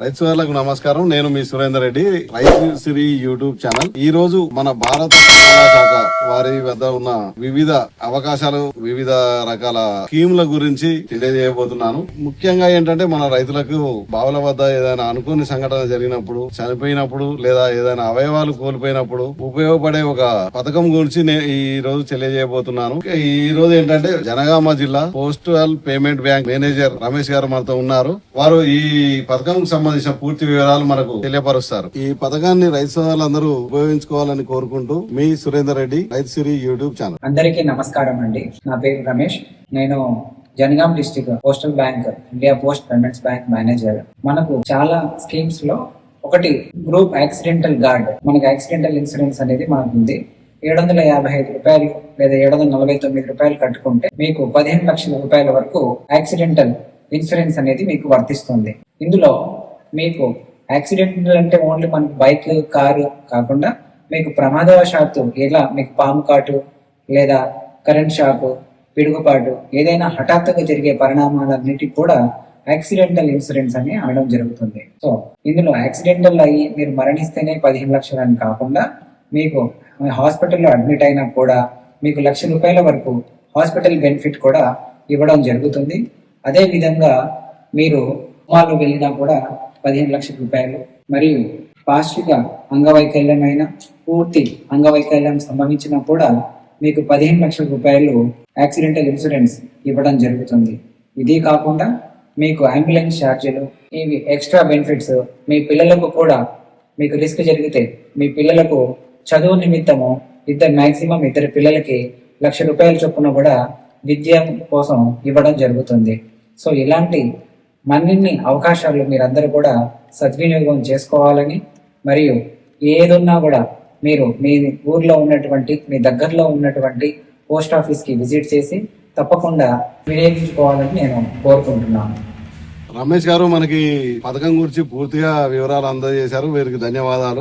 రైతు సోదరులకు నమస్కారం. నేను మీ సురేందర్ రెడ్డి, రైతు సిరి యూట్యూబ్ ఛానల్. ఈ రోజు మన భారత రవాణా శాఖ వారి వద్ద ఉన్న వివిధ అవకాశాలు, వివిధ రకాల స్కీముల గురించి తెలియజేయబోతున్నాను. ముఖ్యంగా ఏంటంటే మన రైతులకు బావుల వద్ద ఏదైనా అనుకోని సంఘటన జరిగినప్పుడు, చనిపోయినప్పుడు లేదా ఏదైనా అవయవాలు కోల్పోయినప్పుడు ఉపయోగపడే ఒక పథకం గురించి ఈ రోజు తెలియజేయబోతున్నాను. ఈ రోజు ఏంటంటే జనగామ జిల్లా postal payment bank manager Ramesh గారు మనతో ఉన్నారు. వారు ఈ పథకం సంబంధించిన పూర్తి వివరాలు మనకు తెలియపరుస్తారు. ఈ పథకాన్ని రైతు సోదరులందరూ ఉపయోగించుకోవాలని కోరుకుంటూ మీ సురేందర్ రెడ్డి, రైతు సిరి యూట్యూబ్ ఛానల్. అందరికీ నమస్కారం అండి. నా పేరు రమేష్. నేను Jangaon district postal bank, India post payments bank manager. మనకు చాలా స్కీమ్స్ లో ఒకటి గ్రూప్ యాక్సిడెంటల్ గార్డ్. మనకు యాక్సిడెంటల్ ఇన్సూరెన్స్ అనేది మనకు ఉంది. 755 రూపాయలు లేదా 749 రూపాయలు కట్టుకుంటే మీకు 15 లక్షల రూపాయల వరకు యాక్సిడెంటల్ ఇన్సూరెన్స్ అనేది మీకు వర్తిస్తుంది. ఇందులో మీకు యాక్సిడెంటల్ అంటే ఓన్లీ మనకు బైక్, కారు కాకుండా మీకు ప్రమాదవశాత్తు ఇలా మీకు పాము కాటు లేదా కరెంట్ షాక్, పిడుగుపాటు, ఏదైనా హఠాత్తుగా జరిగే పరిణామాలన్నిటికీ కూడా యాక్సిడెంటల్ ఇన్సూరెన్స్ అని అనడం జరుగుతుంది. సో ఇందులో యాక్సిడెంటల్ అయ్యి మీరు మరణిస్తేనే 15 లక్షలు అని కాకుండా మీకు హాస్పిటల్లో అడ్మిట్ అయినా కూడా మీకు 1,00,000 రూపాయల వరకు హాస్పిటల్ బెనిఫిట్ కూడా ఇవ్వడం జరుగుతుంది. అదే విధంగా మీరు హోమాలు వెళ్ళినా కూడా 15 లక్షల రూపాయలు, మరియు పార్శ్విక అంగవైకల్యమైన పూర్తి అంగవైకల్యం సంభవించినా కూడా మీకు 15 లక్షల రూపాయలు యాక్సిడెంటల్ ఇన్సూరెన్స్ ఇవ్వడం జరుగుతుంది. ఇది కాకుండా మీకు అంబులెన్స్ ఛార్జీలు, ఇవి ఎక్స్ట్రా బెనిఫిట్స్. మీ పిల్లలకు కూడా మీకు రిస్క్ జరిగితే మీ పిల్లలకు చదువు నిమిత్తము మాక్సిమం 2 పిల్లలకి 1,00,000 రూపాయల చొప్పున కూడా విద్య కోసం ఇవ్వడం జరుగుతుంది. సో ఇలాంటి మరిన్ని అవకాశాలు మీరందరూ కూడా సద్వినియోగం చేసుకోవాలని, మరియు ఏదున్నా కూడా మీరు మీ ఊర్లో ఉన్నటువంటి, మీ దగ్గరలో ఉన్నటువంటి పోస్ట్ ఆఫీస్కి విజిట్ చేసి తప్పకుండా వినియోగించుకోవాలని నేను కోరుకుంటున్నాను. రమేష్ గారు మనకి పథకం గురించి పూర్తిగా వివరాలు అందజేశారు. వీరికి ధన్యవాదాలు.